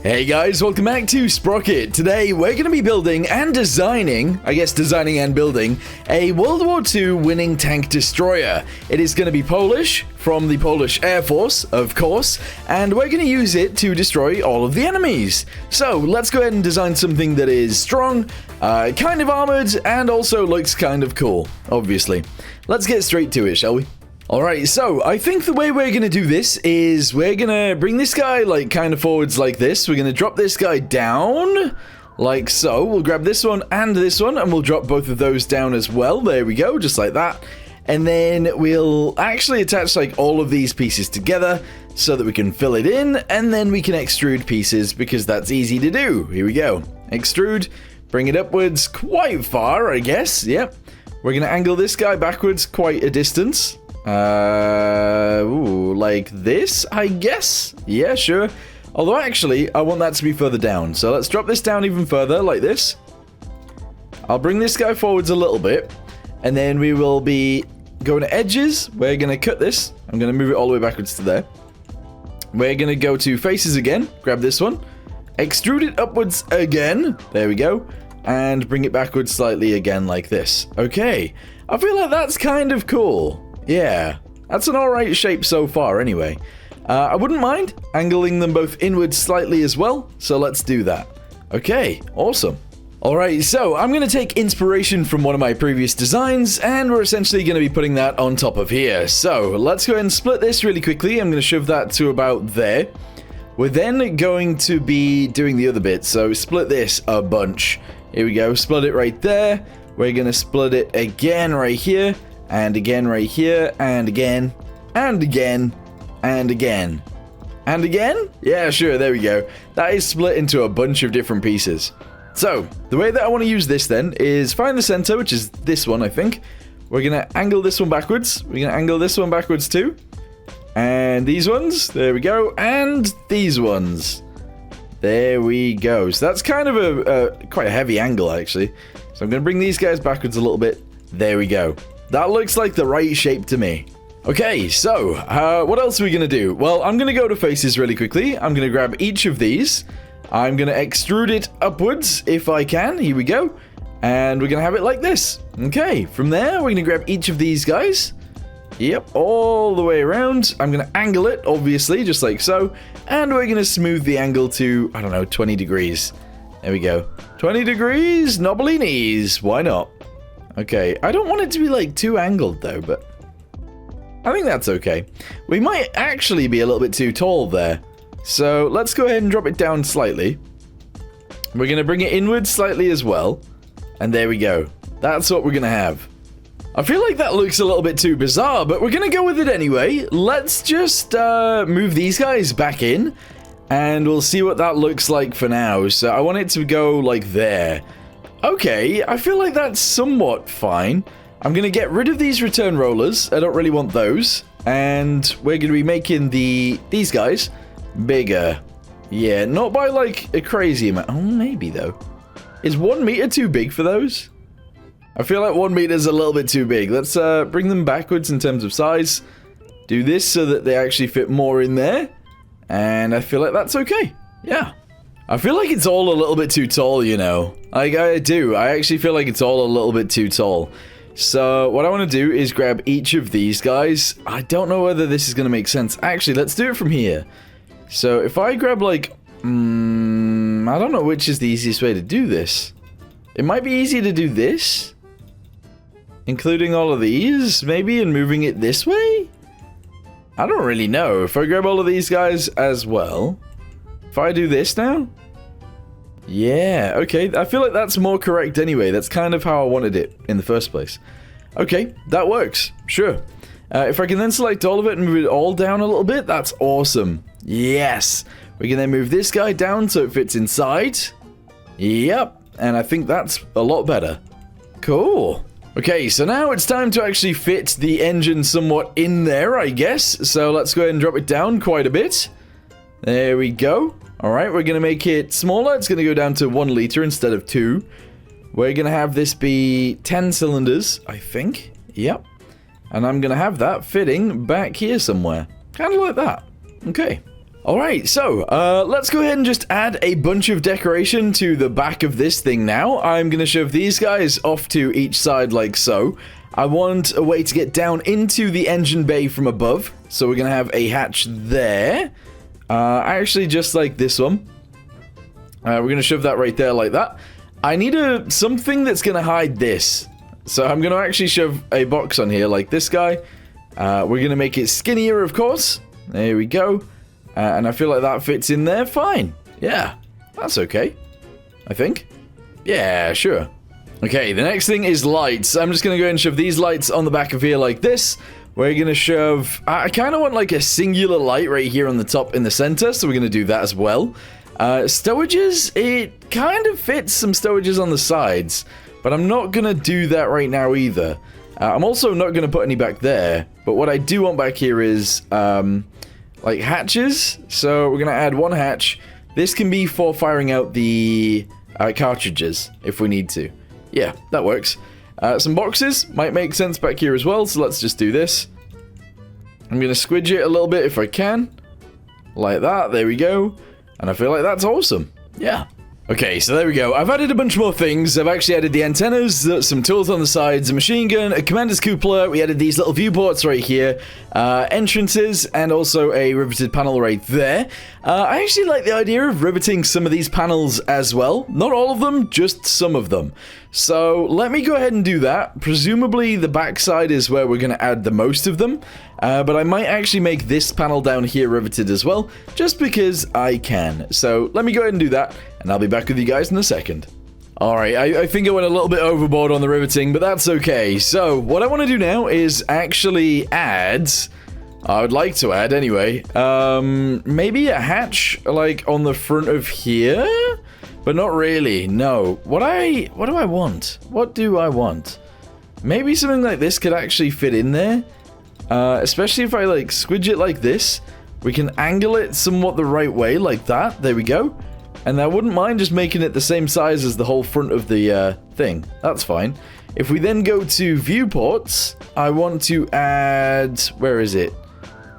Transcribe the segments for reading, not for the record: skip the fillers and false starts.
Hey guys, welcome back to Sprocket. Today we're going to be building and designing, designing and building, a World War II winning tank destroyer. It is going to be Polish, from the Polish Air Force, of course, and we're going to use it to destroy all of the enemies. So let's go ahead and design something that is strong, kind of armored, and also looks kind of cool, obviously. Let's get straight to it, shall we? Alright, so I think the way we're going to do this is we're going to bring this guy kind of forwards like this. We're going to drop this guy down like so. We'll grab this one and we'll drop both of those down as well. There we go, just like that. And then we'll actually attach all of these pieces together so that we can fill it in, and then we can extrude pieces because that's easy to do. Here we go. Extrude, bring it upwards quite far, I guess. Yep. We're going to angle this guy backwards quite a distance. Like this, I guess? Yeah, sure. Although, actually, I want that to be further down. So let's drop this down even further, like this. I'll bring this guy forwards a little bit. And then we will be going to edges. We're going to cut this. I'm going to move it all the way backwards to there. We're going to go to faces again. Grab this one. Extrude it upwards again. There we go. And bring it backwards slightly again, like this. Okay. I feel like that's kind of cool. Yeah, that's an alright shape so far anyway. I wouldn't mind angling them both inwards slightly as well, so let's do that. Okay, awesome. Alright, so I'm going to take inspiration from one of my previous designs, and we're essentially going to be putting that on top of here. So let's go ahead and split this really quickly. I'm going to shove that to about there. We're then going to be doing the other bit, so split this a bunch. Here we go, split it right there. We're going to split it again right here. And again right here, and again, and again, and again. And again? Yeah, sure, there we go. That is split into a bunch of different pieces. So, the way that I want to use this then is find the center, which is this one, I think. We're going to angle this one backwards. We're going to angle this one backwards too. And these ones, there we go. And these ones. There we go. So that's kind of quite a heavy angle, actually. So I'm going to bring these guys backwards a little bit. There we go. That looks like the right shape to me. Okay, so, what else are we going to do? Well, I'm going to go to faces really quickly. I'm going to grab each of these. I'm going to extrude it upwards if I can. Here we go. And we're going to have it like this. Okay, from there, we're going to grab each of these guys. Yep, all the way around. I'm going to angle it, obviously, just like so. And we're going to smooth the angle to, I don't know, 20 degrees. There we go. 20 degrees, knobbly knees. Why not? Okay, I don't want it to be too angled though, but I think that's okay. We might actually be a little bit too tall there. So let's go ahead and drop it down slightly. We're going to bring it inwards slightly as well. And there we go. That's what we're going to have. I feel like that looks a little bit too bizarre, but we're going to go with it anyway. Let's just move these guys back in. And we'll see what that looks like for now. So I want it to go like there. Okay, I feel like that's somewhat fine. I'm going to get rid of these return rollers. I don't really want those. And we're going to be making these guys bigger. Yeah, not by a crazy amount. Oh, maybe though. Is 1 meter too big for those? I feel like 1 meter is a little bit too big. Let's bring them backwards in terms of size. Do this so that they actually fit more in there. And I feel like that's okay. Yeah. I feel like it's all a little bit too tall, you know. I do. I actually feel like it's all a little bit too tall. So what I want to do is grab each of these guys. I don't know whether this is going to make sense. Actually, let's do it from here. So if I grab I don't know which is the easiest way to do this. It might be easy to do this. Including all of these, maybe, and moving it this way? I don't really know. If I grab all of these guys as well. If I do this now? Yeah, okay. I feel like that's more correct anyway. That's kind of how I wanted it in the first place. Okay, that works. Sure. If I can then select all of it and move it all down a little bit, that's awesome. Yes. We can then move this guy down so it fits inside. Yep. And I think that's a lot better. Cool. Okay, so now it's time to actually fit the engine somewhat in there, I guess. So let's go ahead and drop it down quite a bit. There we go. Alright, we're going to make it smaller. It's going to go down to 1 liter instead of 2. We're going to have this be 10 cylinders, I think. Yep. And I'm going to have that fitting back here somewhere. Kind of like that. Okay. Alright, so, let's go ahead and just add a bunch of decoration to the back of this thing now. I'm going to shove these guys off to each side like so. I want a way to get down into the engine bay from above. So we're going to have a hatch there. Actually, just like this one. We're going to shove that right there like that. I need something that's going to hide this. So I'm going to actually shove a box on here like this guy. We're going to make it skinnier, of course. There we go. And I feel like that fits in there fine. Yeah, that's okay. I think. Yeah, sure. Okay, the next thing is lights. I'm just going to go ahead and shove these lights on the back of here like this. We're going to shove... I kind of want like a singular light right here on the top in the center, so we're going to do that as well. Stowages, it kind of fits some stowages on the sides, but I'm not going to do that right now either. I'm also not going to put any back there, but what I do want back here is... like hatches, so we're going to add one hatch. This can be for firing out the cartridges if we need to. Yeah, that works. Some boxes might make sense back here as well, so let's just do this. I'm going to squidge it a little bit if I can. Like that, there we go. And I feel like that's awesome. Yeah. Okay, so there we go. I've added a bunch more things. I've actually added the antennas, some tools on the sides, a machine gun, a commander's cupola. We added these little viewports right here, entrances, and also a riveted panel right there. I actually like the idea of riveting some of these panels as well. Not all of them, just some of them. So let me go ahead and do that. Presumably the backside is where we're going to add the most of them. But I might actually make this panel down here riveted as well, just because I can. So let me go ahead and do that, and I'll be back with you guys in a second. Alright, I think I went a little bit overboard on the riveting, but that's okay. So what I want to do now is actually add... I would like to add anyway, maybe a hatch like on the front of here, but not really. No. What do I want? What do I want? Maybe something like this could actually fit in there. Especially if I like squidge it like this, we can angle it somewhat the right way like that. There we go. And I wouldn't mind just making it the same size as the whole front of the thing. That's fine. If we then go to viewports, I want to add, where is it?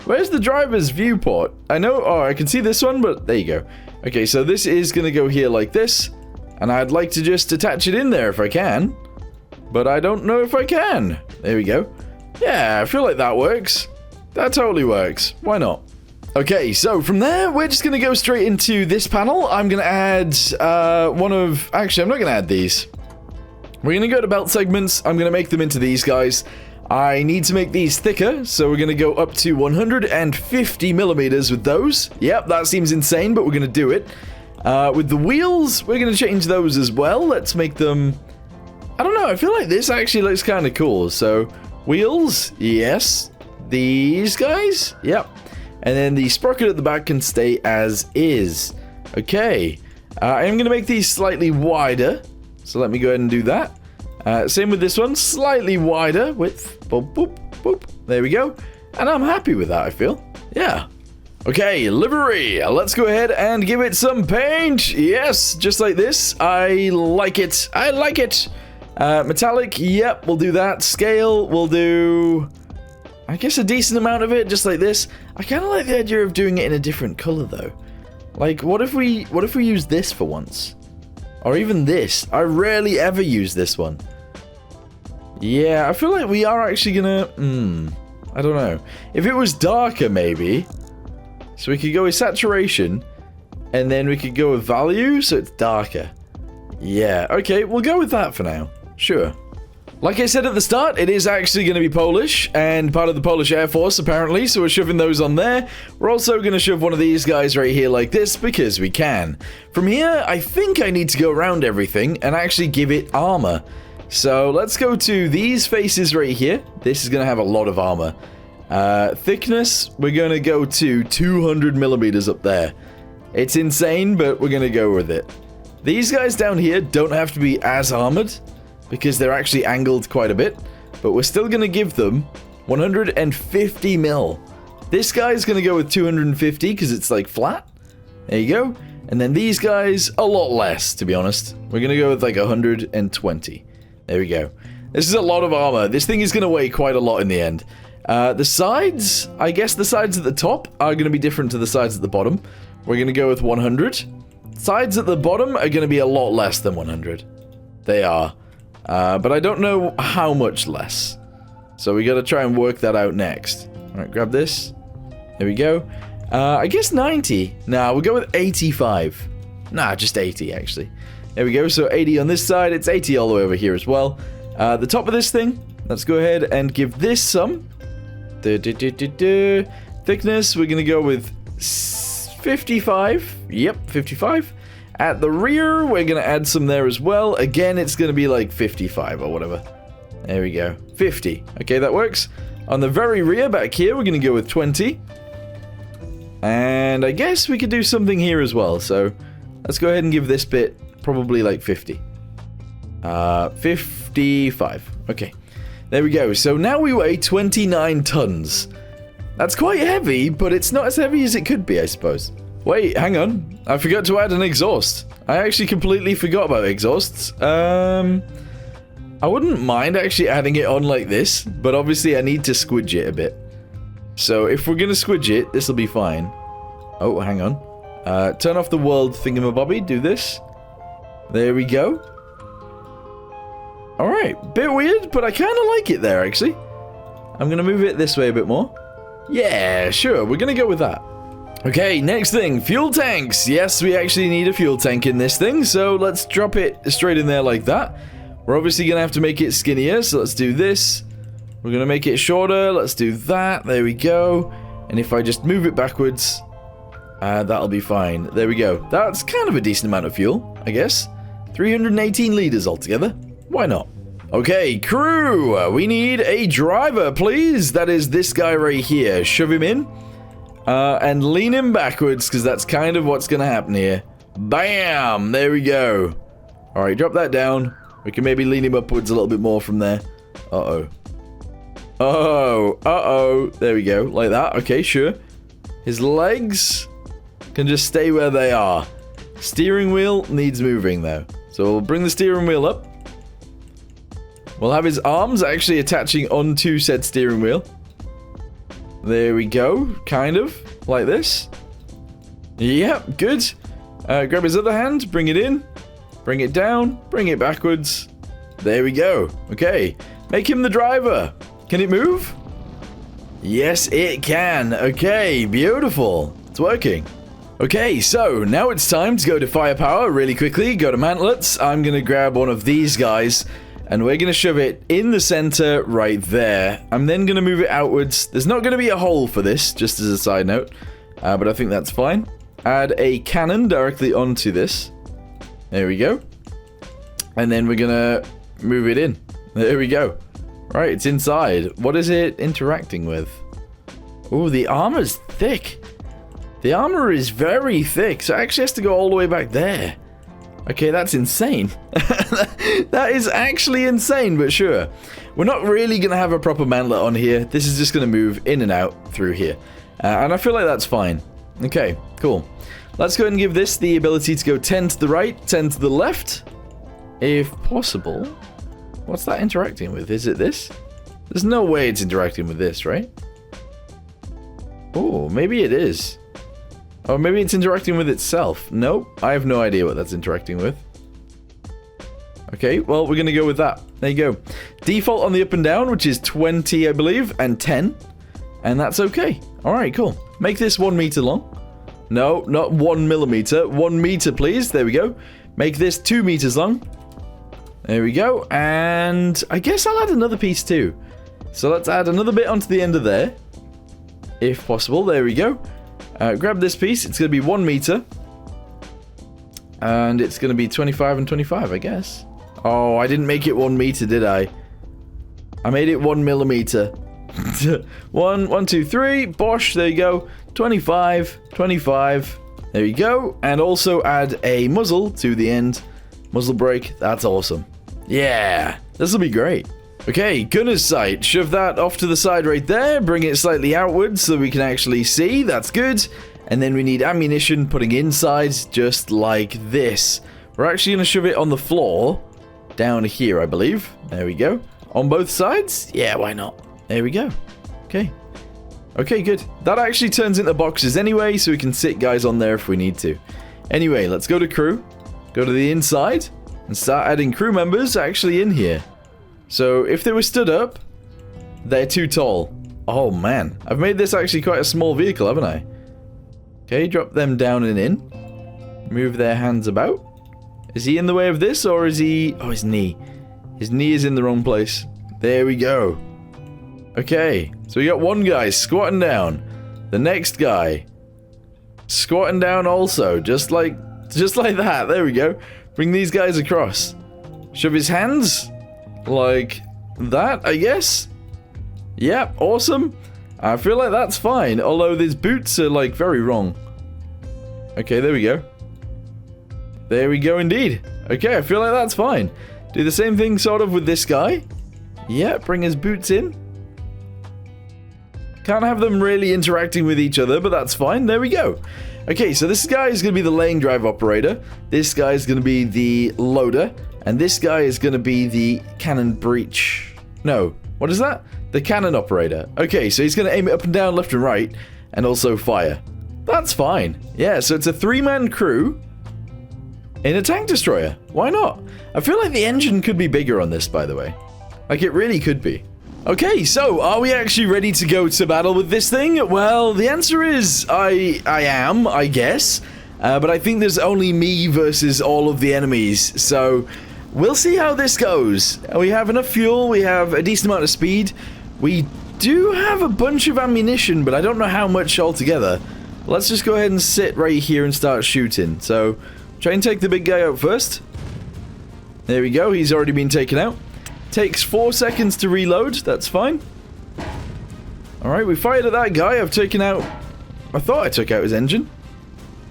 Where's the driver's viewport? I know, oh, I can see this one, but there you go. Okay, so this is going to go here like this. And I'd like to just attach it in there if I can. But I don't know if I can. There we go. Yeah, I feel like that works. That totally works. Why not? Okay, so from there, we're just going to go straight into this panel. I'm going to add actually, I'm not going to add these. We're going to go to belt segments. I'm going to make them into these guys. I need to make these thicker, so we're going to go up to 150 millimeters with those. Yep, that seems insane, but we're going to do it. With the wheels, we're going to change those as well. Let's make them... I don't know, I feel like this actually looks kind of cool. So, wheels, yes. These guys, yep. And then the sprocket at the back can stay as is. Okay. I am going to make these slightly wider. So let me go ahead and do that. Same with this one, slightly wider width. Boop, boop, boop. There we go. And I'm happy with that, I feel. Yeah. Okay, livery. Let's go ahead and give it some paint. Yes, just like this. I like it. I like it. Metallic, yep, we'll do that. Scale, we'll do... I guess a decent amount of it, just like this. I kind of like the idea of doing it in a different color, though. Like, what if we use this for once? Or even this. I rarely ever use this one. Yeah, I feel like we are actually gonna... I don't know. If it was darker, maybe. So we could go with saturation. And then we could go with value, so it's darker. Yeah, okay, we'll go with that for now. Sure. Like I said at the start, it is actually going to be Polish, and part of the Polish Air Force, apparently, so we're shoving those on there. We're also going to shove one of these guys right here like this, because we can. From here, I think I need to go around everything and actually give it armor. So, let's go to these faces right here. This is going to have a lot of armor. Thickness, we're going to go to 200 millimeters up there. It's insane, but we're going to go with it. These guys down here don't have to be as armored, because they're actually angled quite a bit, but we're still going to give them 150 mil. This guy's going to go with 250 because it's like flat. There you go. And then these guys, a lot less, to be honest. We're going to go with like 120. There we go. This is a lot of armor. This thing is going to weigh quite a lot in the end. The sides, I guess the sides at the top are going to be different to the sides at the bottom. We're going to go with 100. Sides at the bottom are going to be a lot less than 100. They are. But I don't know how much less. So we got to try and work that out next. Alright, grab this. There we go. I guess 90. Nah, we'll go with 85. Nah, just 80 actually. There we go. So 80 on this side. It's 80 all the way over here as well. The top of this thing. Let's go ahead and give this some. Thickness. We're going to go with 55. Yep, 55. At the rear, we're going to add some there as well. Again, it's going to be like 55 or whatever. There we go. 50. Okay, that works. On the very rear back here, we're going to go with 20. And I guess we could do something here as well. So let's go ahead and give this bit probably like 50. 55. Okay. There we go. So now we weigh 29 tons. That's quite heavy, but it's not as heavy as it could be, I suppose. Wait, hang on. I forgot to add an exhaust. I actually completely forgot about exhausts. I wouldn't mind actually adding it on like this, but obviously I need to squidge it a bit. So if we're going to squidge it, this will be fine. Oh, hang on. Turn off the world thingamabobby. Do this. There we go. Alright, bit weird, but I kind of like it there, actually. I'm going to move it this way a bit more. Yeah, sure, we're going to go with that. Okay, next thing, fuel tanks. Yes, we actually need a fuel tank in this thing, so let's drop it straight in there like that. We're obviously going to have to make it skinnier, so let's do this. We're going to make it shorter, let's do that. There we go. And if I just move it backwards, that'll be fine. There we go. That's kind of a decent amount of fuel, I guess. 318 liters altogether. Why not? Okay, crew, we need a driver, please. That is this guy right here. Shove him in. And lean him backwards, because that's kind of what's going to happen here. Bam! There we go. Alright, drop that down. We can maybe lean him upwards a little bit more from there. Uh-oh. Uh-oh. There we go. Like that. Okay, sure. His legs can just stay where they are. Steering wheel needs moving, though. So we'll bring the steering wheel up. We'll have his arms actually attaching onto said steering wheel. There we go. Kind of. Like this. Yep, good. Grab his other hand. Bring it in. Bring it down. Bring it backwards. There we go. Okay. Make him the driver. Can it move? Yes, it can. Okay, beautiful. It's working. Okay, so now it's time to go to firepower really quickly. Go to mantlets. I'm going to grab one of these guys. And we're going to shove it in the center right there. I'm then going to move it outwards. There's not going to be a hole for this, just as a side note. But I think that's fine. Add a cannon directly onto this. There we go. And then we're going to move it in. There we go. Right, it's inside. What is it interacting with? Oh, the armor's thick. The armor is very thick, so it actually has to go all the way back there. Okay, that's insane. That is actually insane, but sure. We're not really going to have a proper mantlet on here. This is just going to move in and out through here. And I feel like that's fine. Okay, cool. Let's go ahead and give this the ability to go 10 to the right, 10 to the left. If possible. What's that interacting with? Is it this? There's no way it's interacting with this, right? Oh, maybe it is. Or maybe it's interacting with itself. Nope, I have no idea what that's interacting with. Okay, well, we're going to go with that. There you go. Default on the up and down, which is 20, I believe, and 10. And that's okay. Alright, cool. Make this 1 meter long. No, not 1 millimeter. 1 meter, please. There we go. Make this 2 meters long. There we go. And I guess I'll add another piece too. So let's add another bit onto the end of there. If possible. There we go. Grab this piece. It's going to be 1 meter. And it's going to be 25 and 25, I guess. Oh, I didn't make it 1 meter, did I? I made it 1 millimeter. 1, 2, 3. Bosh. There you go. 25. 25. There you go. And also add a muzzle to the end. Muzzle brake. That's awesome. Yeah. This will be great. Okay, gunner's sight. Shove that off to the side right there. Bring it slightly outwards so we can actually see. That's good. And then we need ammunition putting inside just like this. We're actually going to shove it on the floor. Down here, I believe. There we go. On both sides? Yeah, why not? There we go. Okay. Okay, good. That actually turns into boxes anyway, so we can sit guys on there if we need to. Anyway, let's go to crew. Go to the inside. And start adding crew members actually in here. So, if they were stood up, they're too tall. Oh, man. I've made this actually quite a small vehicle, haven't I? Okay, drop them down and in. Move their hands about. Is he in the way of this, or is he... Oh, his knee. His knee is in the wrong place. There we go. Okay, so we got one guy squatting down. The next guy squatting down also, just like that. There we go. Bring these guys across. Shove his hands like that, I guess. Yep, awesome. I feel like that's fine, although these boots are like very wrong. Okay, there we go. There we go indeed. Okay, I feel like that's fine. Do the same thing sort of with this guy. Yeah, bring his boots in. Can't have them really interacting with each other, but that's fine. There we go. Okay, so this guy is going to be the laying drive operator. This guy is going to be the loader. And this guy is going to be the cannon breech. No, what is that? The cannon operator. Okay, so he's going to aim it up and down, left and right, and also fire. That's fine. Yeah, so it's a 3-man crew in a tank destroyer. Why not? I feel like the engine could be bigger on this, by the way. Like, it really could be. Okay, so are we actually ready to go to battle with this thing? Well, the answer is I am, I guess. But I think there's only me versus all of the enemies. So we'll see how this goes. We have enough fuel. We have a decent amount of speed. We do have a bunch of ammunition, but I don't know how much altogether. Let's just go ahead and sit right here and start shooting. So try and take the big guy out first. There we go. He's already been taken out. Takes 4 seconds to reload. That's fine. Alright, we fired at that guy. I've taken out... I thought I took out his engine.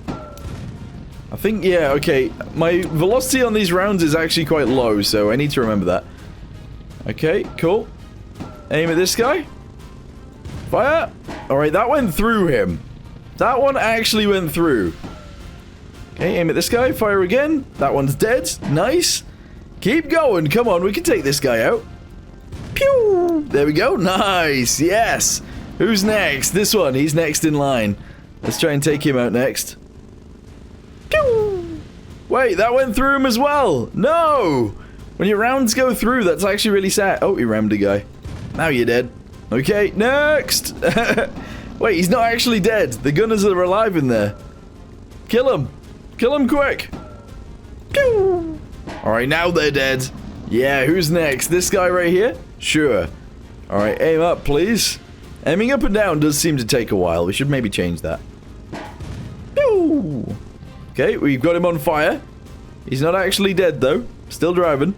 I think, yeah, okay. My velocity on these rounds is actually quite low, so I need to remember that. Okay, cool. Aim at this guy. Fire. Alright, that went through him. That one actually went through. Okay, aim at this guy. Fire again. That one's dead. Nice. Keep going. Come on, we can take this guy out. Pew! There we go. Nice. Yes. Who's next? This one. He's next in line. Let's try and take him out next. Pew! Wait, that went through him as well. No! When your rounds go through, that's actually really sad. Oh, he rammed a guy. Now you're dead. Okay, next! Wait, he's not actually dead. The gunners are alive in there. Kill him. Kill him quick. Pew! Alright, now they're dead. Yeah, who's next? This guy right here? Sure. Alright, aim up, please. Aiming up and down does seem to take a while. We should maybe change that. Pew! Okay, we've got him on fire. He's not actually dead, though. Still driving.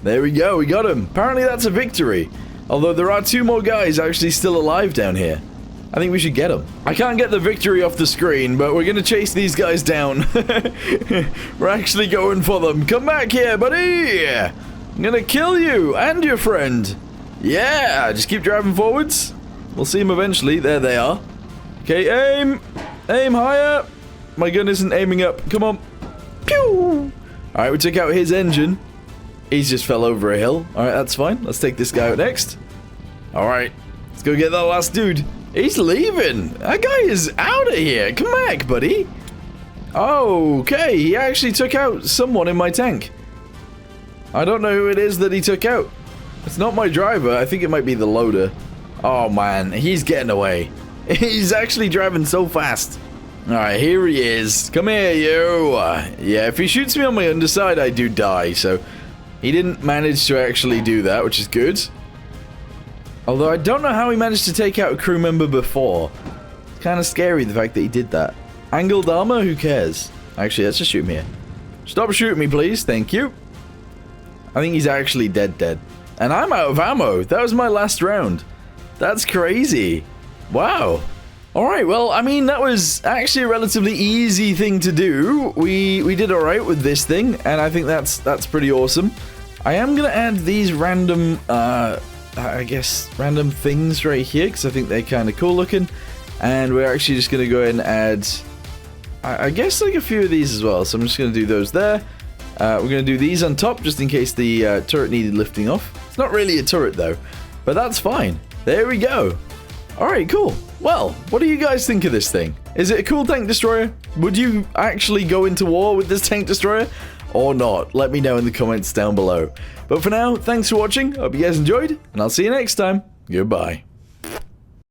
There we go, we got him. Apparently that's a victory. Although there are 2 more guys actually still alive down here. I think we should get them. I can't get the victory off the screen, but we're going to chase these guys down. We're actually going for them. Come back here, buddy. I'm going to kill you and your friend. Yeah, just keep driving forwards. We'll see them eventually. There they are. Okay, aim. Aim higher. My gun isn't aiming up. Come on. Pew. Alright, we took out his engine. He's just fell over a hill. Alright, that's fine. Let's take this guy out next. Alright, let's go get that last dude. He's leaving. That guy is out of here. Come back, buddy. Okay, he actually took out someone in my tank. I don't know who it is that he took out. It's not my driver. I think it might be the loader. Oh, man. He's getting away. He's actually driving so fast. Alright, here he is. Come here, you. Yeah, if he shoots me on my underside, I do die. So he didn't manage to actually do that, which is good. Although I don't know how he managed to take out a crew member before. It's kind of scary, the fact that he did that. Angled armor? Who cares? Actually, let's just shoot him here. Stop shooting me, please. Thank you. I think he's actually dead. And I'm out of ammo. That was my last round. That's crazy. Wow. Alright, well, I mean, that was actually a relatively easy thing to do. We did alright with this thing, and I think that's pretty awesome. I am going to add these random... I guess random things right here because I think they're kind of cool looking, and we're actually just going to go ahead and add I guess like a few of these as well, so I'm just going to do those there. We're going to do these on top just in case the turret needed lifting off. It's not really a turret though, but that's fine. There we go. Alright, cool. Well, what do you guys think of this thing? Is it a cool tank destroyer? Would you actually go into war with this tank destroyer? Or not? Let me know in the comments down below. But for now, thanks for watching. Hope you guys enjoyed, and I'll see you next time. Goodbye.